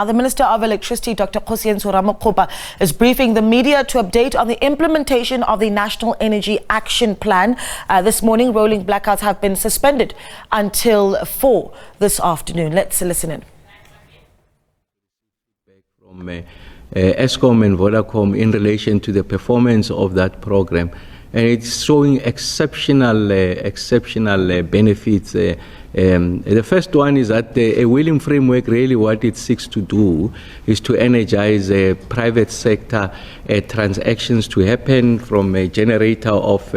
The Minister of Electricity, Dr. Kgosientsho Ramokgopa, is briefing the media to update on the implementation of the National Energy Action Plan. This morning, rolling blackouts have been suspended until 4 this afternoon. Let's listen in. From Eskom and Vodacom in relation to the performance of that program. And it's showing exceptional benefits. The first one is that a willing framework, really what it seeks to do is to energize private sector transactions to happen from a generator of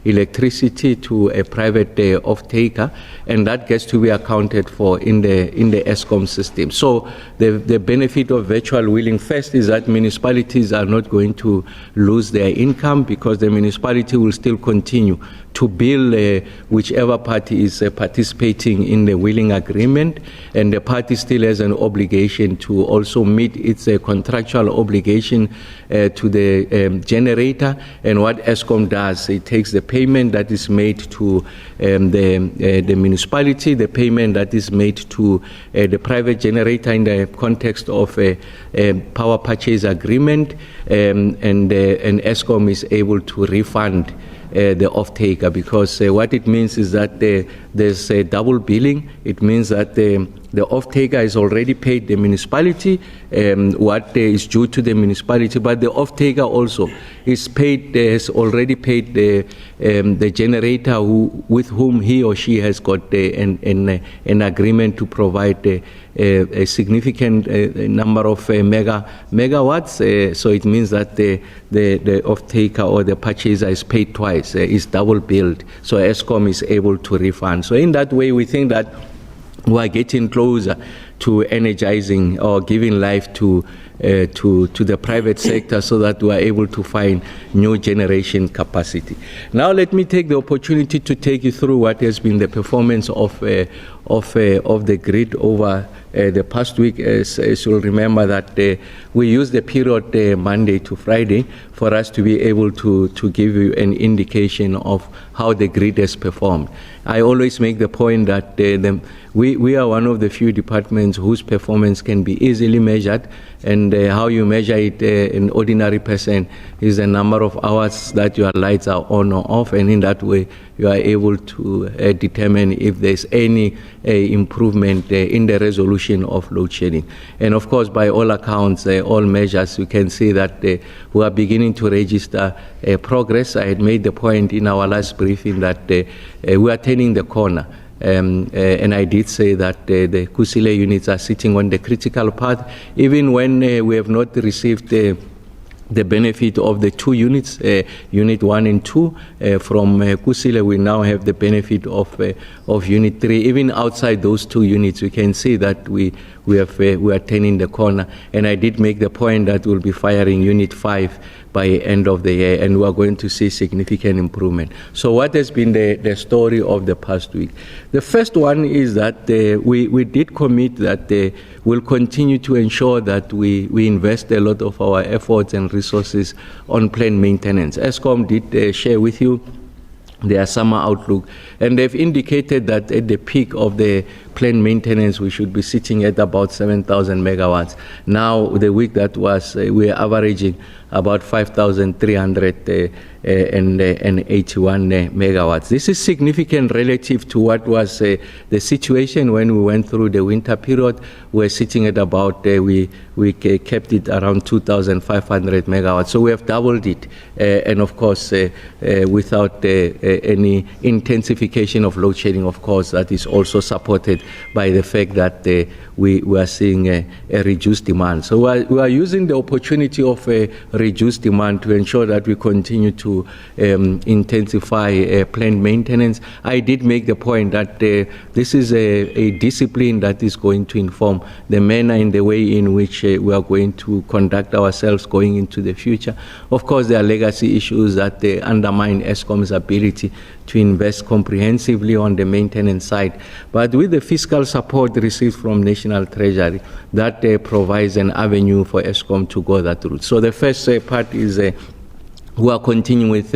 electricity to a private off-taker, and that gets to be accounted for in the Eskom system. So the benefit of virtual wheeling first is that municipalities are not going to lose their income, because the municipality will still continue to bill whichever party is participating in the wheeling agreement, and the party still has an obligation to also meet its contractual obligation to the generator. And what Eskom does, it takes the payment that is made to the municipality, the payment that is made to the private generator in the context of a power purchase agreement, and Eskom is able to refund the off-taker, because what it means is that there's a double billing. It means that the off-taker is already paid the municipality what is due to the municipality, but the off-taker also is paid, has already paid the generator with whom he or she has got an agreement to provide a significant number of megawatts. So it means that the off-taker or the purchaser is paid twice, is double billed. So Eskom is able to refund. So in that way, we think that we are getting closer to energizing or giving life to the private sector, so that we are able to find new generation capacity. Now let me take the opportunity to take you through what has been the performance of the grid over the past week. As you'll remember that we use the period Monday to Friday for us to be able to give you an indication of how the grid has performed. I always make the point that we are one of the few departments whose performance can be easily measured, and how you measure it, an ordinary person, is the number of hours that your lights are on or off, and in that way you are able to determine if there's any improvement in the resolution of load shedding. And of course, by all accounts, all measures, you can see that we are beginning to register progress. I had made the point in our last briefing that we are turning the corner. And I did say that the Kusile units are sitting on the critical path, even when we have not received the benefit of the two units, Unit 1 and 2. From Kusile, we now have the benefit of Unit 3. Even outside those two units, we can see that we are turning the corner. And I did make the point that we'll be firing Unit 5 by end of the year, and we are going to see significant improvement. So what has been the story of the past week? The first one is that we did commit that we'll continue to ensure that we invest a lot of our efforts and resources on plant maintenance. Eskom did share with you their summer outlook, and they've indicated that at the peak of the plant maintenance we should be sitting at about 7,000 megawatts. Now, the week that was, we're averaging about 5,381 megawatts. This is significant relative to what was the situation when we went through the winter period. We're sitting at about, we kept it around 2,500 megawatts. So we have doubled it, and of course, without any intensification of load shedding, of course, that is also supported by the fact that we are seeing a reduced demand. So we are using the opportunity of reduced demand to ensure that we continue to intensify plant maintenance. I did make the point that this is a discipline that is going to inform the manner and the way in which we are going to conduct ourselves going into the future. Of course, there are legacy issues that undermine Eskom's ability to invest comprehensively on the maintenance side. But with the fiscal support received from National Treasury, that provides an avenue for Eskom to go that route. So the first part is we are continuing with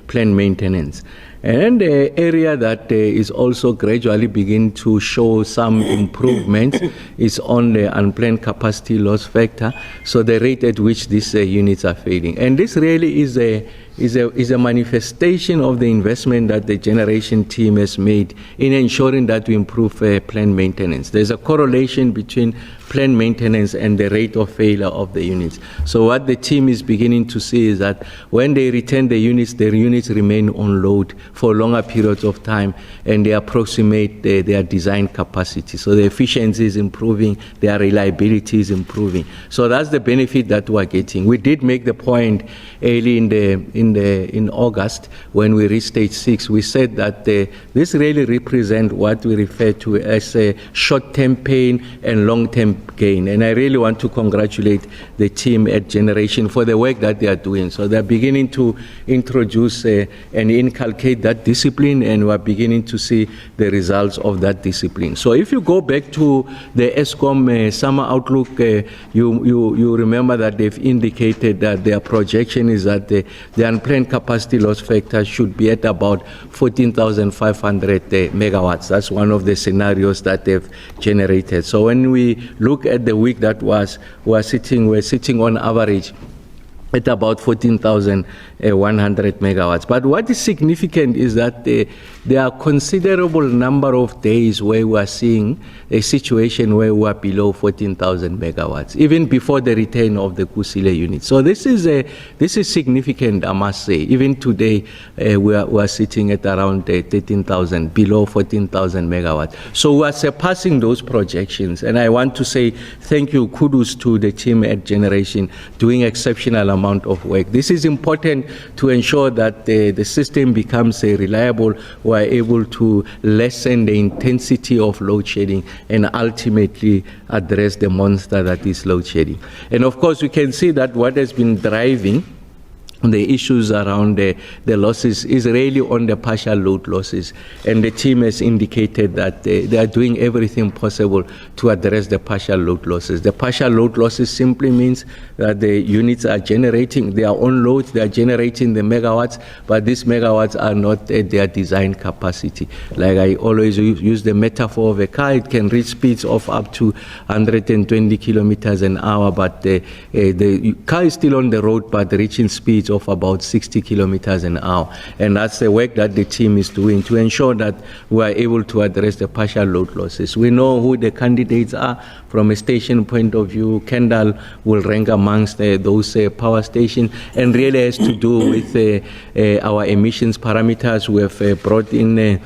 plant maintenance. And the area that is also gradually beginning to show some improvement is on the unplanned capacity loss factor, so the rate at which these units are failing. And this really is a manifestation of the investment that the generation team has made in ensuring that we improve plant maintenance. There's a correlation between plant maintenance and the rate of failure of the units. So what the team is beginning to see is that when they return the units remain on load for longer periods of time, and they approximate their design capacity. So the efficiency is improving, their reliability is improving. So that's the benefit that we're getting. We did make the point early in August when we reached stage 6. We said that this really represents what we refer to as a short-term pain and long-term gain. And I really want to congratulate the team at Generation for the work that they are doing. So they're beginning to introduce and inculcate that discipline, and we're beginning to see the results of that discipline. So if you go back to the ESCOM summer outlook, you remember that they've indicated that their projection is that the unplanned capacity loss factor should be at about 14,500 megawatts. That's one of the scenarios that they've generated. So when we look at the week that we're sitting on average at about 14,100 megawatts. But what is significant is that there are considerable number of days where we are seeing a situation where we are below 14,000 megawatts, even before the return of the Kusile unit. So this is significant, I must say. Even today, we are sitting at around 13,000, below 14,000 megawatts. So we are surpassing those projections. And I want to say thank you, kudos to the team at Generation, doing exceptional amount of work. This is important to ensure that the system becomes reliable. We are able to lessen the intensity of load shedding and ultimately address the monster that is load shedding. And of course, we can see that what has been driving the issues around the losses is really on the partial load losses, and the team has indicated that they are doing everything possible to address the partial load losses. The partial load losses simply means that the units are generating their own loads, they are generating the megawatts, but these megawatts are not at their design capacity. Like I always use the metaphor of a car, it can reach speeds of up to 120 kilometers an hour, but the car is still on the road, but reaching speeds of about 60 kilometers an hour. And that's the work that the team is doing to ensure that we are able to address the partial load losses. We know who the candidates are from a station point of view. Kendall will rank amongst those power stations, and really has to do with our emissions parameters. We have brought in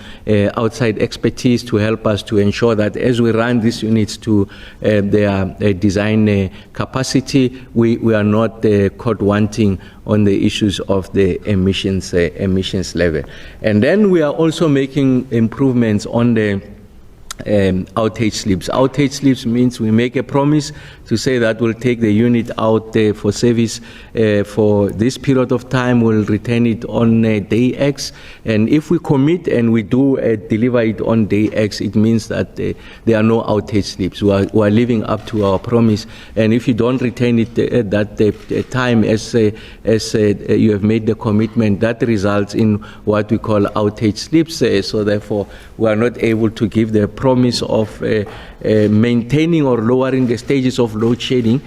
outside expertise to help us to ensure that as we run these units to their design capacity, we are not caught wanting on the issues of the emissions level. And then we are also making improvements on the outage slips. Outage slips means we make a promise to say that we'll take the unit out for service for this period of time, we'll return it on day X, and if we commit and we do deliver it on day X, it means that there are no outage slips. We are living up to our promise, and if you don't return it at that time as you have made the commitment, that results in what we call outage slips. So therefore, we are not able to give the promise of maintaining or lowering the stages of load shedding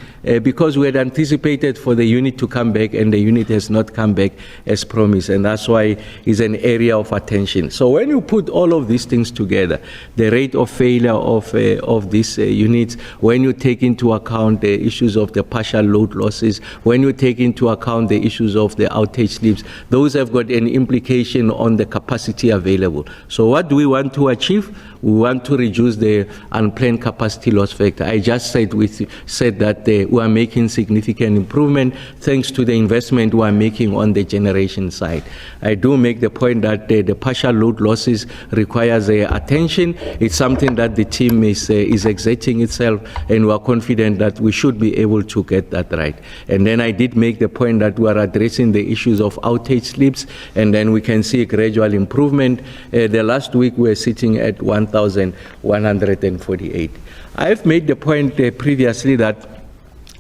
because we had anticipated for the unit to come back, and the unit has not come back as promised, and that's why it's an area of attention. So when you put all of these things together, the rate of failure of these units, when you take into account the issues of the partial load losses, when you take into account the issues of the outage slips, those have got an implication on the capacity available. So what do we want to achieve? We want to reduce the unplanned capacity loss factor. I just said that we are making significant improvement thanks to the investment we are making on the generation side. I do make the point that the partial load losses requires attention. It's something that the team is exerting itself, and we are confident that we should be able to get that right. And then I did make the point that we are addressing the issues of outage slips, and then we can see a gradual improvement. The last week we were sitting at 1,148. I've made the point previously that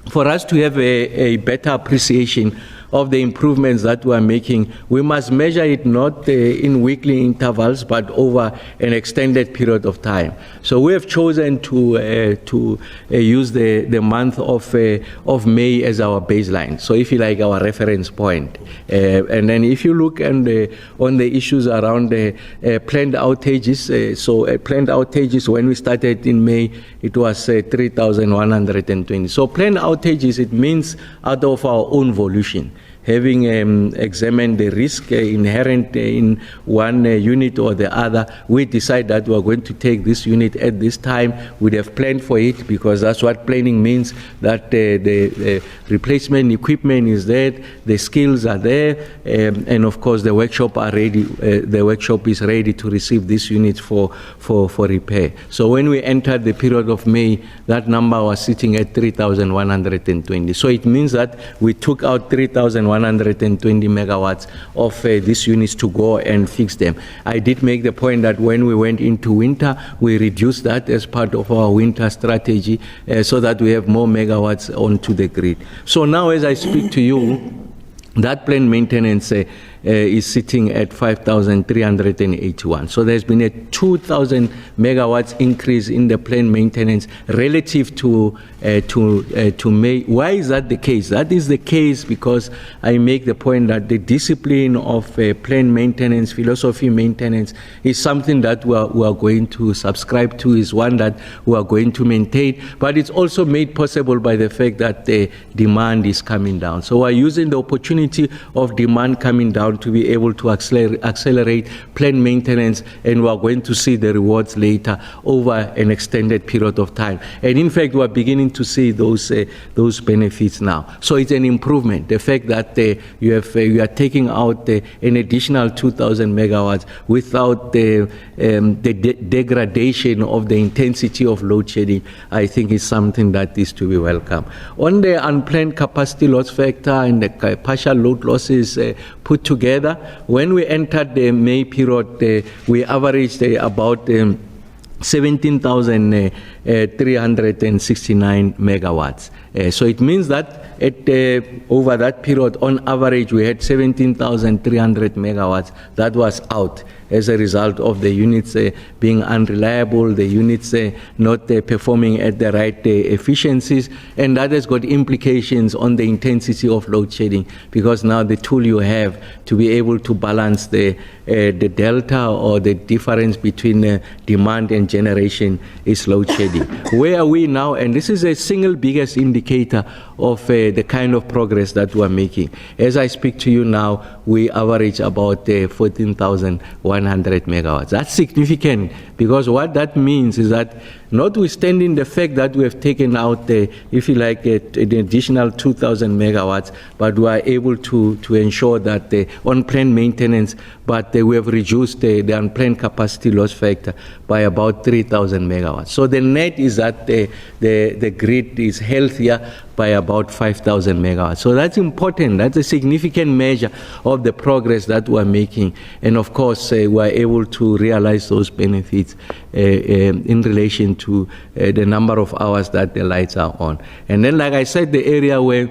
for us to have a better appreciation of the improvements that we are making, we must measure it not in weekly intervals, but over an extended period of time. So we have chosen to use the month of May as our baseline. So if you like, our reference point. And then if you look on the issues around the planned outages, planned outages when we started in May, it was 3,120. So planned outages, it means out of our own volition, having examined the risk inherent in one unit or the other, we decide that we are going to take this unit at this time. We'd have planned for it, because that's what planning means, that the replacement equipment is there, the skills are there, and of course the workshop are ready. The workshop is ready to receive this unit for repair. So when we entered the period of May, that number was sitting at 3,120. So it means that we took out 3,120 megawatts of these units to go and fix them. I did make the point that when we went into winter, we reduced that as part of our winter strategy so that we have more megawatts onto the grid. So now as I speak to you, that planned maintenance is sitting at 5,381. So there's been a 2,000 megawatts increase in the planned maintenance relative to May. Why is that the case? That is the case because I make the point that the discipline of planned maintenance, philosophy maintenance, is something that we are going to subscribe to, is one that we are going to maintain, but it's also made possible by the fact that the demand is coming down. So we're using the opportunity of demand coming down to be able to accelerate planned maintenance, and we are going to see the rewards later over an extended period of time. And in fact, we are beginning to see those benefits now. So it's an improvement. The fact that you are taking out an additional 2,000 megawatts without the degradation of the intensity of load shedding, I think is something that is to be welcome. On the unplanned capacity loss factor and the partial load losses put together, when we entered the May period, we averaged about 17,369 megawatts. So it means that over that period, on average, we had 17,300 megawatts that was out as a result of the units being unreliable, the units not performing at the right efficiencies, and that has got implications on the intensity of load shedding, because now the tool you have to be able to balance the delta or the difference between demand and generation is load shedding. Where are we now? And this is a single biggest indicator of the kind of progress that we're making. As I speak to you now, we average about 14,100 megawatts. That's significant, because what that means is that notwithstanding the fact that we have taken out, if you like, an additional 2,000 megawatts, but we are able to ensure that on planned maintenance, but we have reduced the unplanned capacity loss factor by about 3,000 megawatts. So the net is that the grid is healthier by about 5,000 megawatts. So that's important. That's a significant measure of the progress that we're making. And of course, we're able to realize those benefits in relation to the number of hours that the lights are on. And then, like I said, the area where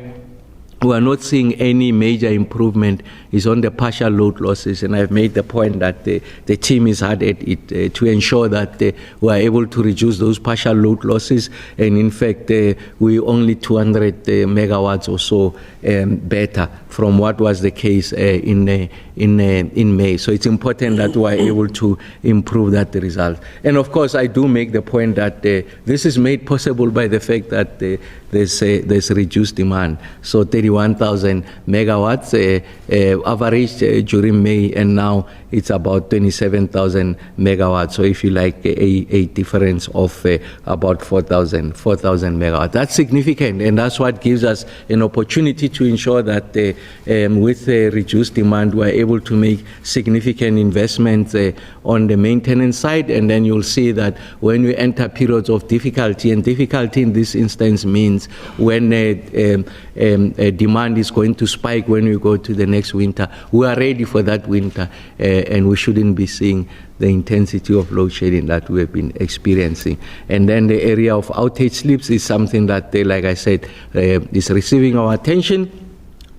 we are not seeing any major improvement is on the partial load losses, and I've made the point that the team is hard at it to ensure that we are able to reduce those partial load losses, and in fact we only 200 megawatts or so better from what was the case in May. So it's important that we are able to improve that result. And of course, I do make the point that this is made possible by the fact that there's reduced demand. So 31,000 megawatts averaged during May, and now it's about 27,000 megawatts. So if you like, a difference of about 4,000 megawatts. That's significant, and that's what gives us an opportunity to ensure that with reduced demand, we're able to make significant investments on the maintenance side. And then you'll see that when we enter periods of difficulty, and difficulty in this instance means when demand is going to spike when we go to the next winter, we are ready for that winter, and we shouldn't be seeing the intensity of load shedding that we have been experiencing. And then the area of outage slips is something that, like I said, is receiving our attention.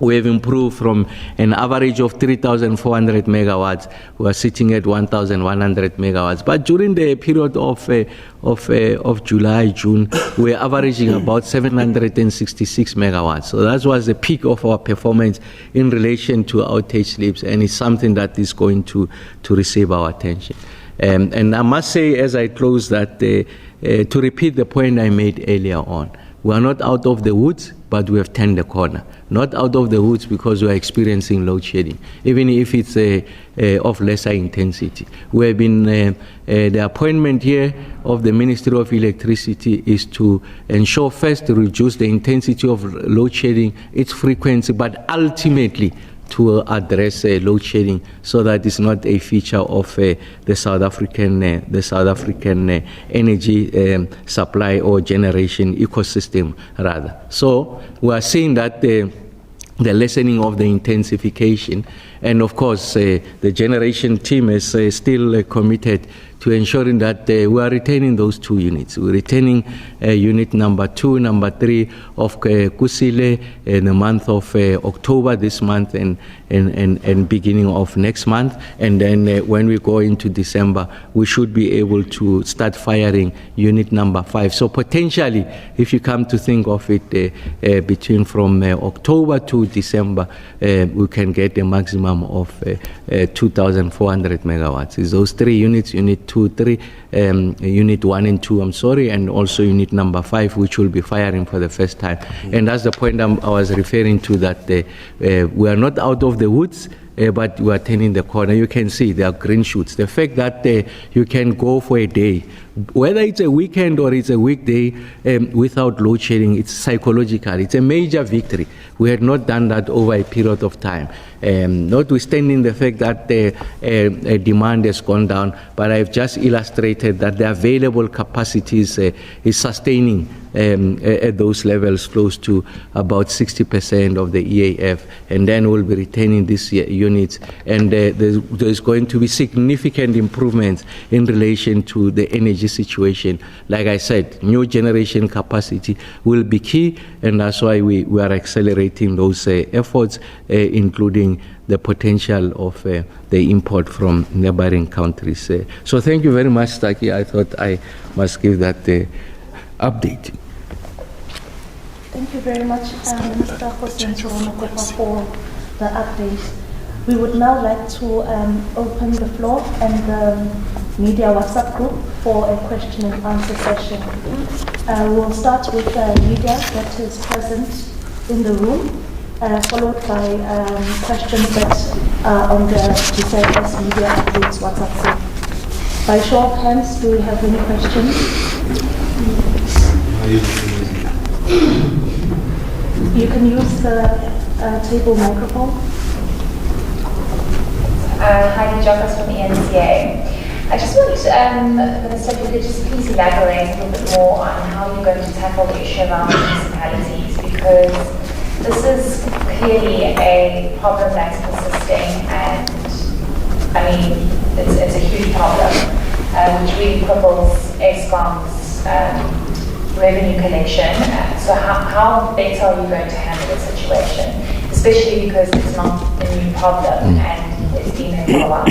We have improved from an average of 3,400 megawatts. We are sitting at 1,100 megawatts. But during the period of July, June, we are averaging about 766 megawatts. So that was the peak of our performance in relation to outage slips, and it's something that is going to receive our attention. And I must say, as I close, that to repeat the point I made earlier on, we are not out of the woods, but we have turned the corner. Not out of the woods because we are experiencing load shedding, even if it's of lesser intensity. We have been, the appointment here of the Ministry of Electricity is to ensure first to reduce the intensity of load shedding, its frequency, but ultimately to address load shedding, so that it's not a feature of the South African energy supply or generation ecosystem, rather. So we are seeing that the lessening of the intensification, and of course the generation team is still committed to ensuring that we are retaining those 2 units. We're retaining unit number 2, number 3 of Kusile in the month of October this month and beginning of next month. And then when we go into December, we should be able to start firing unit number 5. So potentially, if you come to think of it, between from October to December, we can get a maximum of 2,400 megawatts. It's those 3 units, unit 2, 3, unit 1 and 2, I'm sorry, and also unit number 5, which will be firing for the first time. And that's the point I was referring to, that we are not out of the woods, but we are turning the corner. You can see there are green shoots. The fact that you can go for a day, whether it's a weekend or it's a weekday, without load shedding, it's psychological. It's a major victory. We had not done that over a period of time. Notwithstanding the fact that the demand has gone down, but I've just illustrated that the available capacities is sustaining at those levels close to about 60% of the EAF, and then we'll be retaining these units, and there's going to be significant improvements in relation to the energy situation. Like I said, new generation capacity will be key, and that's why we are accelerating those efforts, including the potential of the import from neighboring countries. So thank you very much, Taki. I thought I must give that update. Thank you very much, Mr. Kgosientsho Ramokgopa, for the update. We would now like to open the floor and the media WhatsApp group for a question and answer session. We'll start with the media that is present in the room, followed by questions that are on the GCIS media updates WhatsApp group. By show of hands, do we have any questions? You can use the table microphone. Heidi Jokas from the NCA. I just want, Minister, if you could just please elaborate a little bit more on how you're going to tackle the issue around municipalities, because this is clearly a problem that's persisting, and I mean, it's a huge problem, which really cripples Eskom's revenue collection. So how better are you going to handle the situation, especially because it's not a new problem and it's been there for a while?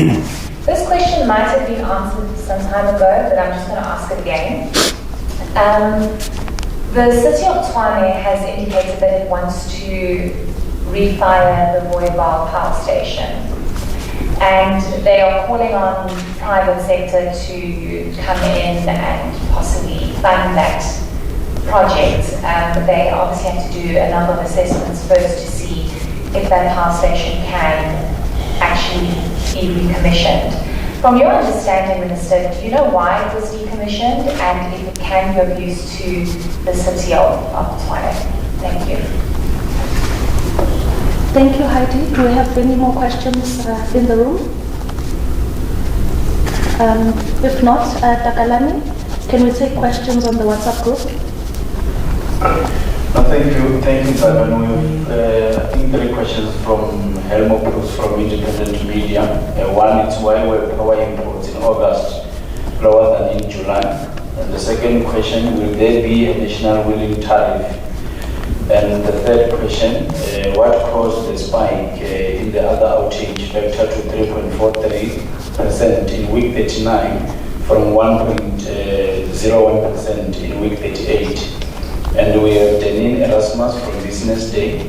This question might have been answered some time ago, but I'm just going to ask it again. The city of Tshwane has indicated that it wants to refire the Voyabal power station, and they are calling on private sector to come in and possibly fund that project. They obviously have to do a number of assessments first to see if that power station can actually be recommissioned. From your understanding, Minister, do you know why it was decommissioned and if it can be of use to the city of Tshwane? Thank you. Thank you, Heidi. Do we have any more questions in the room? If not, Takalani, can we take questions on the WhatsApp group? Thank you, Takalani. I think 3 questions from Helmo Cruz from Independent Media. One is why were power imports in August lower than in July? And the second question, will there be additional wheeling tariff? And And the third question, what caused the spike in the other outage factor to 3.43% in week 39 from 1.01% in week 38? And we have Denin Erasmus from Business Day.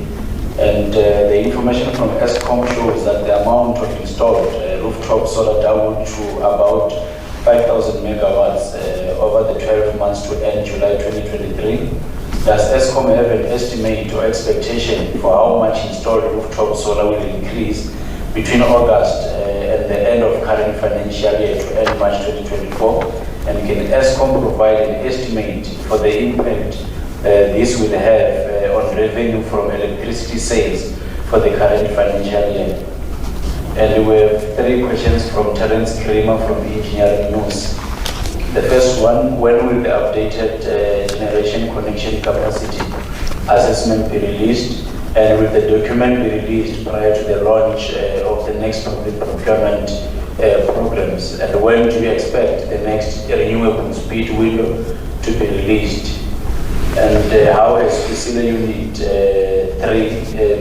And the information from ESCOM shows that the amount of installed rooftop solar doubled to about 5,000 megawatts over the 12 months to end July 2023. Does ESCOM have an estimate or expectation for how much installed rooftop solar will increase between August and the end of current financial year to end March 2024? And can ESCOM provide an estimate for the impact this will have on revenue from electricity sales for the current financial year? And we have 3 questions from Terence Kramer from Engineering News. The first one, when will the updated generation connection capacity assessment be released? And will the document be released prior to the launch of the next public procurement programs? And when do you expect the next renewable speed window to be released? And how has Priscilla Unit 3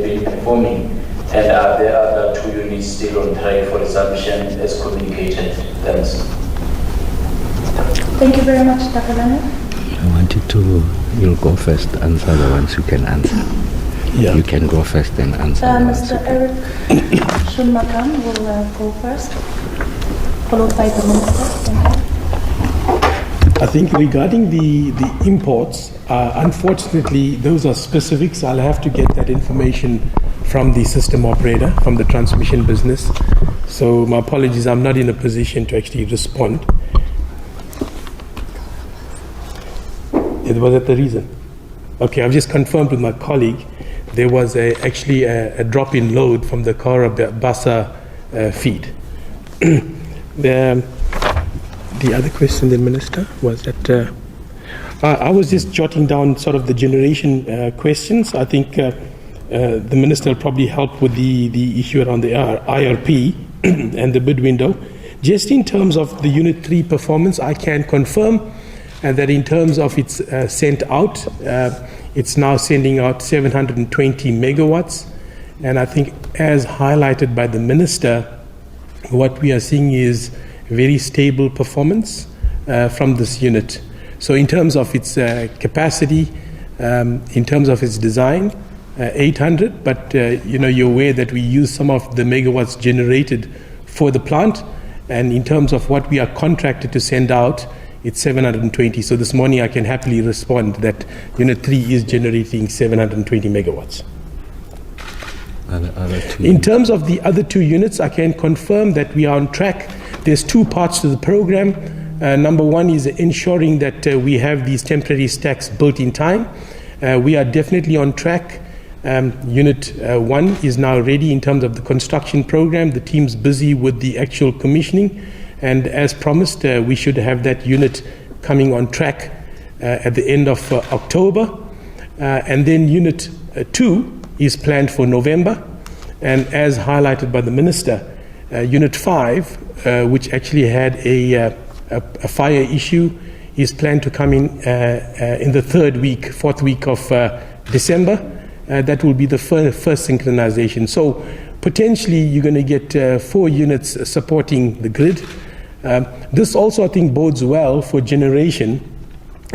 been performing? And are there other 2 units still on track for resumption as communicated? Thanks. Thank you very much, Dr. Daniel. I wanted to, you'll go first, answer the ones you can answer. Yeah. You can go first and answer. Mr. Eric Shunmakam will go first, followed by the Minister. Thank you. I think regarding the imports, unfortunately, those are specifics. I'll have to get that information from the system operator, from the transmission business. So my apologies, I'm not in a position to actually respond. It was at the reason. Okay, I've just confirmed with my colleague, there was actually a drop in load from the Kara Bassa feed. The other question, the Minister, was that I was just jotting down sort of the generation questions. I think the Minister will probably help with the issue around the IRP and the bid window. Just in terms of the Unit 3 performance, I can confirm that in terms of its sent out, it's now sending out 720 megawatts. And I think as highlighted by the Minister, what we are seeing is very stable performance from this unit. So in terms of its capacity, in terms of its design, 800, but you're aware that we use some of the megawatts generated for the plant, and in terms of what we are contracted to send out, it's 720. So this morning I can happily respond that Unit 3 is generating 720 megawatts. In terms of the other 2 units, I can confirm that we are on track. There's 2 parts to the program. Number 1 is ensuring that we have these temporary stacks built in time. We are definitely on track. Unit 1 is now ready in terms of the construction program. The team's busy with the actual commissioning. And as promised, we should have that unit coming on track at the end of October. And then Unit 2 is planned for November. And as highlighted by the Minister, Unit 5, which actually had a fire issue, is planned to come in the 4th week of December. That will be the first synchronization. So potentially you're going to get 4 units supporting the grid. This also, I think, bodes well for generation,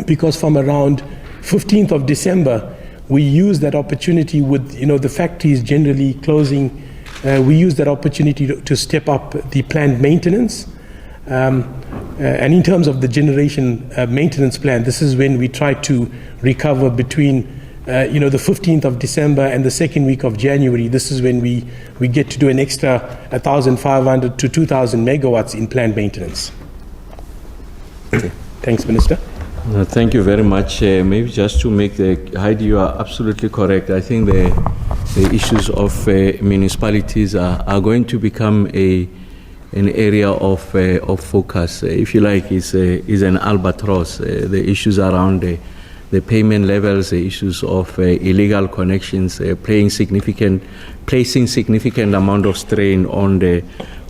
because from around 15th of December, we use that opportunity with, the factories generally closing. We use that opportunity to step up the planned maintenance. And in terms of the generation maintenance plan, this is when we try to recover between the 15th of December and the 2nd week of January. This is when we get to do an extra 1,500 to 2,000 megawatts in planned maintenance. Thanks, Minister. Thank you very much. Maybe just to make Heidi, you are absolutely correct. I think the issues of municipalities are going to become an area of focus. If you like, is an albatross. The issues around the payment levels, the issues of illegal connections, placing significant amount of strain on the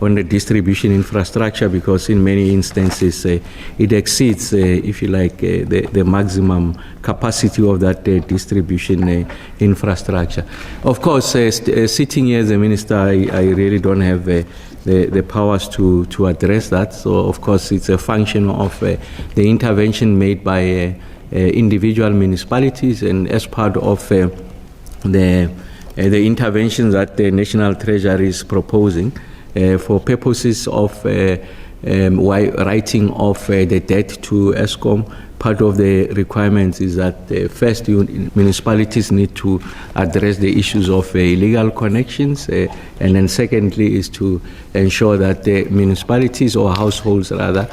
on the distribution infrastructure, because in many instances it exceeds, if you like, the maximum capacity of that distribution infrastructure. Of course, sitting here as a minister, I really don't have the powers to address that. So, of course, it's a function of the intervention made by individual municipalities, and as part of the interventions that the National Treasury is proposing for purposes of writing off the debt to ESCOM. Part of the requirements is that first, municipalities need to address the issues of illegal connections, and then secondly is to ensure that the municipalities or households rather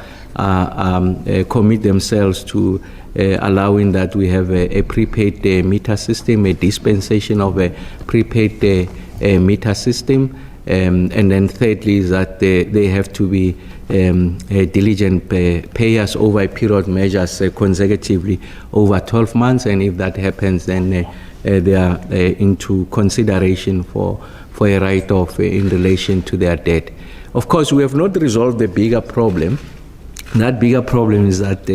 commit themselves to allowing that we have a prepaid meter system, a dispensation of a prepaid meter system, and then thirdly is that they have to be diligent payers over a period measures consecutively over 12 months, and if that happens, then they are into consideration for a write-off in relation to their debt. Of course, we have not resolved the bigger problem. That bigger problem is that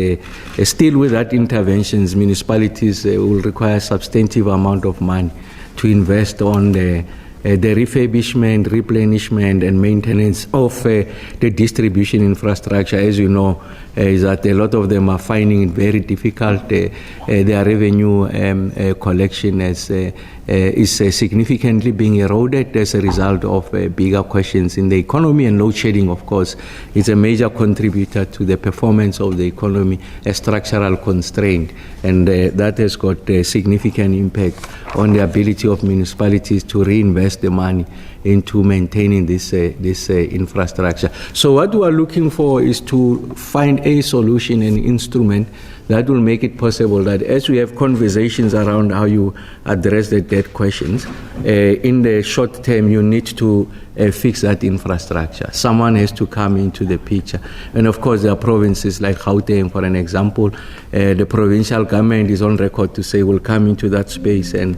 still with that interventions, municipalities will require a substantive amount of money to invest on the refurbishment, replenishment, and maintenance of the distribution infrastructure. As you know, is that a lot of them are finding it very difficult. Their revenue collection is significantly being eroded as a result of bigger questions in the economy, and load shedding, of course, is a major contributor to the performance of the economy, a structural constraint, and that has got a significant impact on the ability of municipalities to reinvest the money into maintaining this infrastructure. So what we are looking for is to find a solution, an instrument that will make it possible that as we have conversations around how you address the debt questions, in the short term you need to fix that infrastructure. Someone has to come into the picture. And of course there are provinces like Gauteng, for an example, the provincial government is on record to say will come into that space and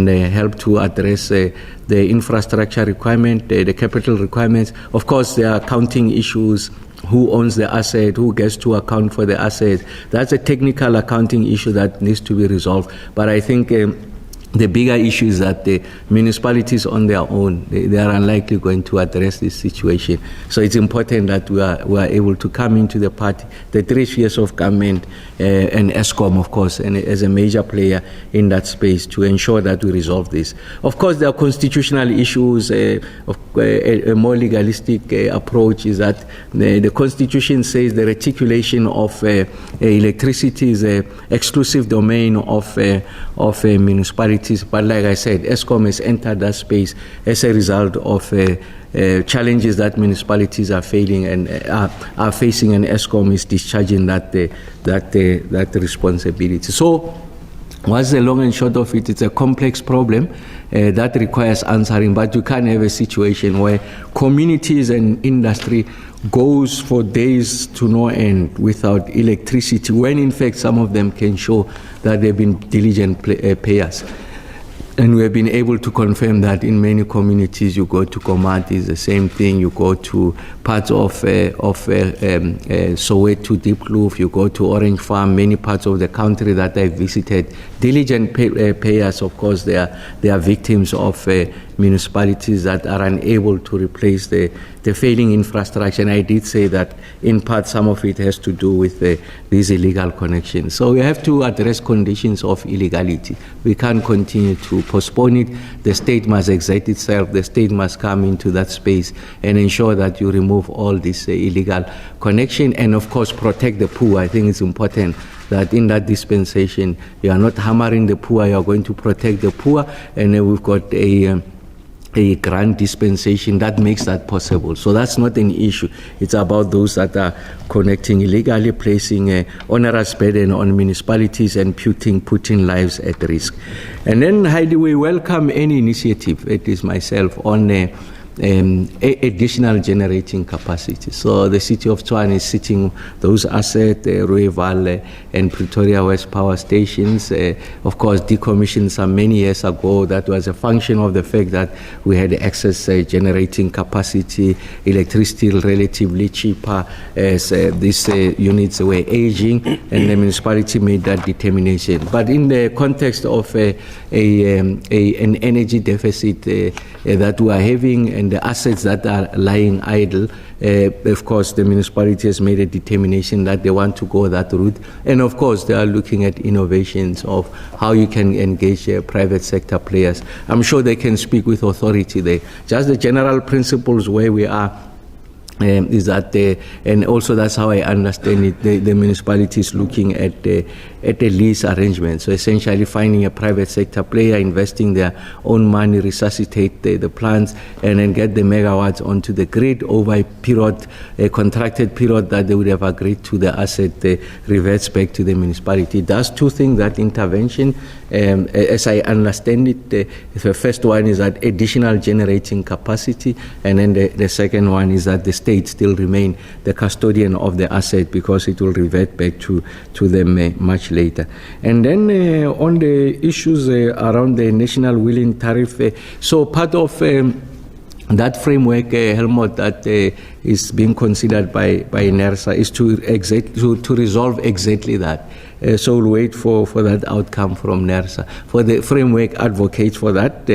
help to address the infrastructure requirement, the capital requirements. Of course there are accounting issues. Who owns the asset, who gets to account for the asset. That's a technical accounting issue that needs to be resolved. But I think the bigger issue is that the municipalities on their own, they are unlikely going to address this situation. So it's important that we are able to come into the party, the 3 spheres of government, and ESCOM, of course, and as a major player in that space to ensure that we resolve this. Of course, there are constitutional issues. A more legalistic approach is that the Constitution says the reticulation of electricity is an exclusive domain of municipalities. But like I said, ESCOM has entered that space as a result of challenges that municipalities are facing, and ESCOM is discharging that responsibility. So, what's the long and short of it? It's a complex problem that requires answering, but you can't have a situation where communities and industry goes for days to no end without electricity, when in fact some of them can show that they've been diligent payers. And we have been able to confirm that in many communities. You go to Komati, it's the same thing. You go to parts of Soweto, Diepkloof, you go to Orange Farm, many parts of the country that I visited. Diligent payers, of course, they are victims of municipalities that are unable to replace the failing infrastructure. And I did say that in part some of it has to do with these illegal connections. So we have to address conditions of illegality. We can't continue to postpone it. The state must exert itself. The state must come into that space and ensure that you remove all this illegal connection, and of course protect the poor. I think it's important that in that dispensation you are not hammering the poor, you are going to protect the poor, and then we've got a grant dispensation that makes that possible. So that's not an issue. It's about those that are connecting illegally, placing an onerous burden on municipalities and putting lives at risk. And then, Heidi, we welcome any initiative, it is myself, on additional generating capacity. So the city of Tshwane is sitting those assets, Rooiwal and Pretoria West power stations. Of course, decommissioned some many years ago. That was a function of the fact that we had excess generating capacity, electricity relatively cheaper as these units were aging, and the municipality made that determination. But in the context of an energy deficit that we are having and the assets that are lying idle, of course, the municipality has made a determination that they want to go that route. And of course, they are looking at innovations of how you can engage private sector players. I'm sure they can speak with authority there. Just the general principles where we are is that, and also that's how I understand it, the municipality is looking at a lease arrangement. So essentially finding a private sector player, investing their own money, resuscitate the plants, and then get the megawatts onto the grid over a period, a contracted period that they would have agreed to. The asset reverts back to the municipality. It does two things, that intervention. As I understand it, the first one is that additional generating capacity, and then the second one is that the state still remain the custodian of the asset because it will revert back to them much later. And then on the issues around the national wheeling tariff, so part of that framework, Helmut, that is being considered by NERSA is to resolve exactly that. So we'll wait for that outcome from NERSA. For the framework advocates for that,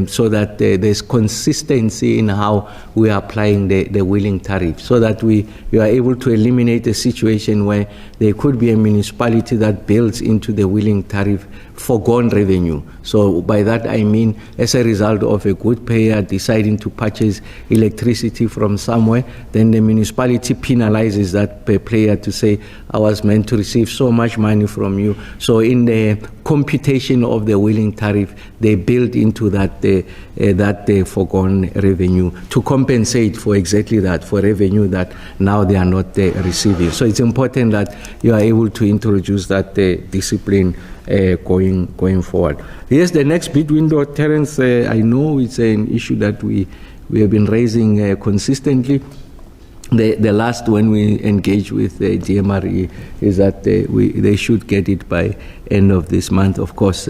so that there's consistency in how we are applying the wheeling tariff, so that we are able to eliminate a situation where there could be a municipality that builds into the wheeling tariff foregone revenue. So by that I mean, as a result of a good payer deciding to purchase electricity from somewhere, then the municipality penalizes that player to say, I was meant to receive so much money from you. So in the computation of the wheeling tariff, they build into that foregone revenue to compensate for exactly that, for revenue that now they are not receiving. So it's important that you are able to introduce that discipline going forward. Yes, the next bid window, Terence, I know it's an issue that we have been raising consistently. The last when we engage with the DMRE is that they should get it by end of this month. Of course,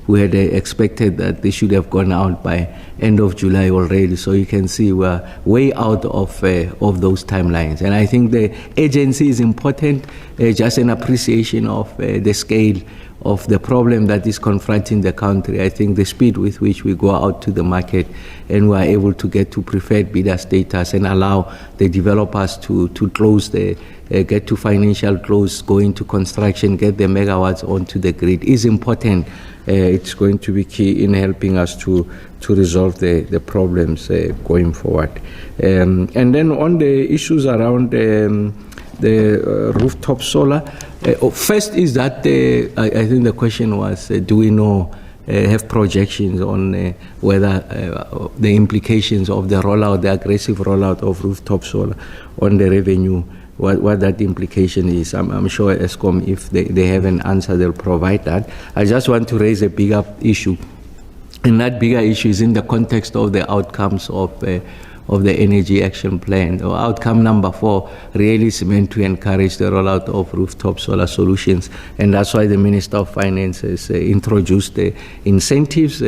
we had expected that they should have gone out by end of July already. So you can see we're way out of those timelines. And I think the agency is important, just an appreciation of the scale of the problem that is confronting the country. I think the speed with which we go out to the market and we are able to get to preferred bidder status and allow the developers to close get to financial close, go into construction, get the megawatts onto the grid is important. It's going to be key in helping us to resolve the problems going forward. And then on the issues around the rooftop solar, first is that I think the question was, do we know, have projections on whether the implications of the rollout, the aggressive rollout of rooftop solar on the revenue, what that implication is. I'm sure ESCOM, if they have an answer, they'll provide that. I just want to raise a bigger issue. And that bigger issue is in the context of the outcomes of the Energy Action Plan. Outcome number 4 really is meant to encourage the rollout of rooftop solar solutions, and that's why the Minister of Finance has introduced the incentives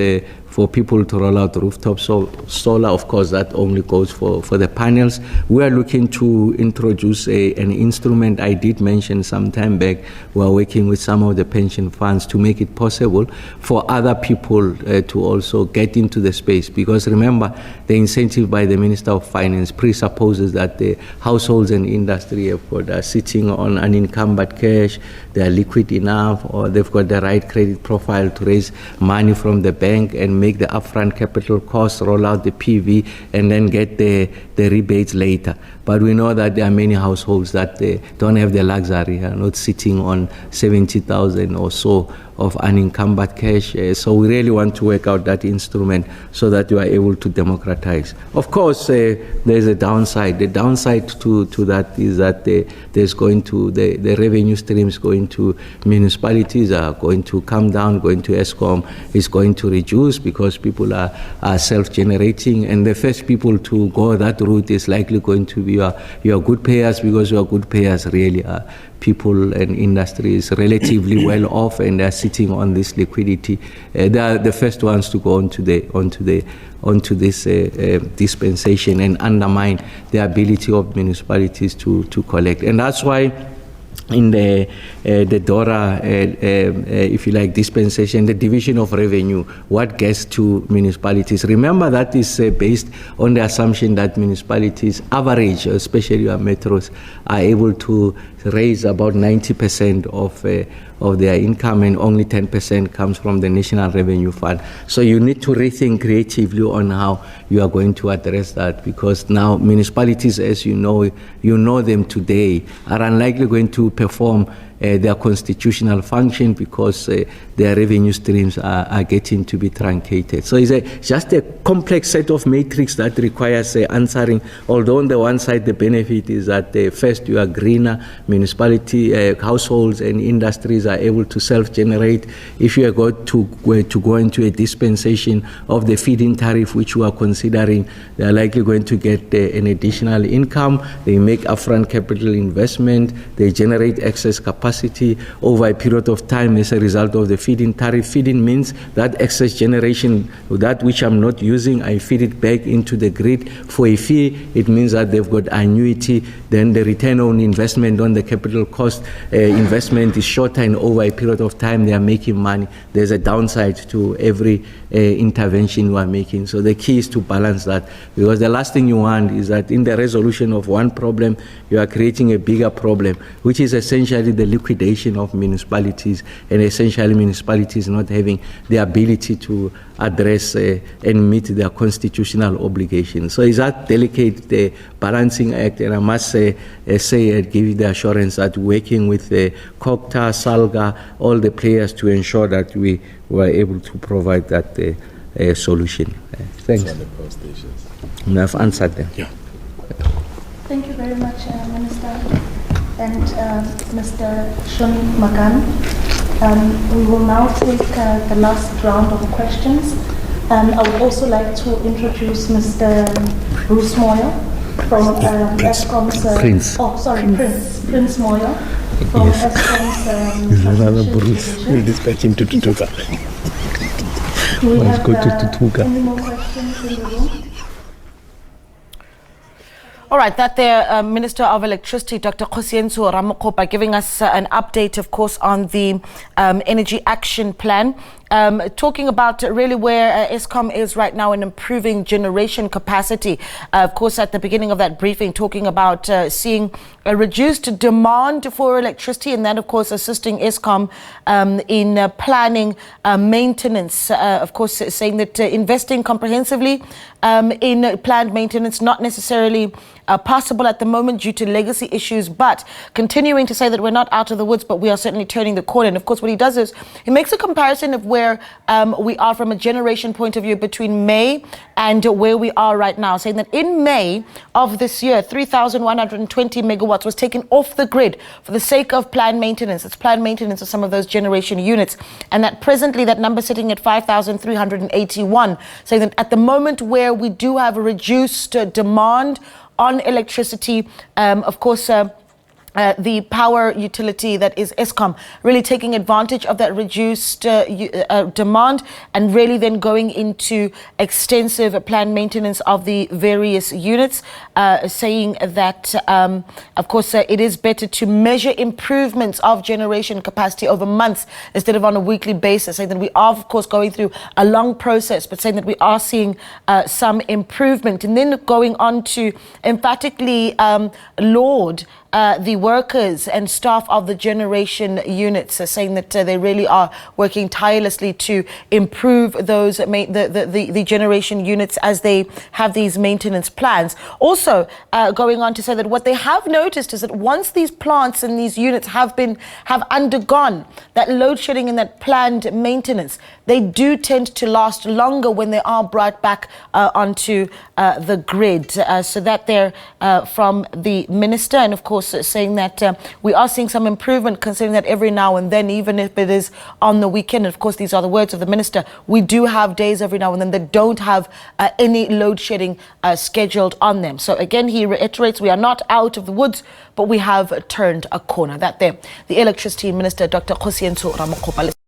for people to roll out rooftop solar. Of course, that only goes for the panels. We are looking to introduce an instrument I did mention some time back. We are working with some of the pension funds to make it possible for other people to also get into the space, because remember, the incentive by the Minister of Finance presupposes that the households and industry are sitting on unencumbered cash, they are liquid enough, or they've got the right credit profile to raise money from the bank and make the upfront capital costs, roll out the PV, and then get the rebates later. But we know that there are many households that don't have the luxury, are not sitting on 70,000 or so unencumbered cash. So we really want to work out that instrument so that we are able to democratize. Of course, there's a downside. The downside to that is that there's going to the revenue streams going to municipalities are going to come down, going to ESCOM is going to reduce because people are self-generating, and the first people to go that route is likely going to be your good payers, because your good payers really are people and industries relatively well off, and they're sitting on this liquidity. They are the first ones to go onto this dispensation and undermine the ability of municipalities to collect. And that's why in the DORA, if you like, dispensation, the division of revenue, what gets to municipalities. Remember, that is based on the assumption that municipalities average, especially our metros, are able to raise about 90% of their income, and only 10% comes from the National Revenue Fund. So you need to rethink creatively on how you are going to address that, because now municipalities, as you know them today, are unlikely going to perform their constitutional function because their revenue streams are getting to be truncated. So it's just a complex set of matrix that requires answering. Although on the one side the benefit is that first you are greener, municipality, households and industries are able to self-generate. If you are going to go into a dispensation of the feed-in tariff, which we are considering, they are likely going to get an additional income. They make upfront capital investment, they generate excess capacity over a period of time as a result of the feed-in tariff. Feed-in means that excess generation, that which I'm not using, I feed it back into the grid for a fee. It means that they've got annuity. Then the return on investment on the capital cost investment is shorter, and over a period of time they are making money. There's a downside to every intervention we are making. So the key is to balance that, because the last thing you want is that in the resolution of one problem, you are creating a bigger problem, which is essentially the liquidation of municipalities, and essentially municipalities not having the ability to address and meet their constitutional obligations. So it's that delicate balancing act, and I must say and give you the assurance that working with COGTA, SALGA, all the players to ensure that we were able to provide that solution. Thanks. And I've answered them. Yeah. Thank you very much, Minister. And Mr. Shun Magan, we will now take the last round of questions. I would also like to introduce Mr. Bruce Moyo from ESCOM's... Prince Moyo from ESCOM's... Another Bruce. We'll dispatch him to Tutuka. Do we have any more questions in the room? All right, that there, Minister of Electricity, Dr. Kgosientsho Ramokgopa, giving us an update, of course, on the Energy Action Plan. Talking about really where ESCOM is right now in improving generation capacity. Of course, at the beginning of that briefing, talking about seeing a reduced demand for electricity, and then, of course, assisting ESCOM in planning maintenance. Of course, saying that investing comprehensively in planned maintenance, not necessarily possible at the moment due to legacy issues, but continuing to say that we're not out of the woods, but we are certainly turning the corner. And of course, what he does is he makes a comparison of where we are from a generation point of view between May and where we are right now, saying that in May of this year, 3,120 megawatts was taken off the grid for the sake of planned maintenance. It's planned maintenance of some of those generation units. And that presently that number sitting at 5,381, saying that at the moment where we do have a reduced demand on electricity, of course, the power utility that is ESCOM really taking advantage of that reduced demand and really then going into extensive planned maintenance of the various units, saying that, of course, it is better to measure improvements of generation capacity over months instead of on a weekly basis, saying that we are, of course, going through a long process, but saying that we are seeing some improvement. And then going on to emphatically laud the workers and staff of the generation units, saying that they really are working tirelessly to improve those the generation units as they have these maintenance plans. Also, going on to say that what they have noticed is that once these plants and these units have undergone that load shedding and that planned maintenance, they do tend to last longer when they are brought back onto the grid. So that there from the minister, and of course saying that we are seeing some improvement, considering that every now and then, even if it is on the weekend, and of course these are the words of the minister, we do have days every now and then that don't have any load shedding scheduled on them. So again, he reiterates we are not out of the woods, but we have turned a corner. That there, the Electricity Minister, Dr. Kgosientsho Ramokgopa.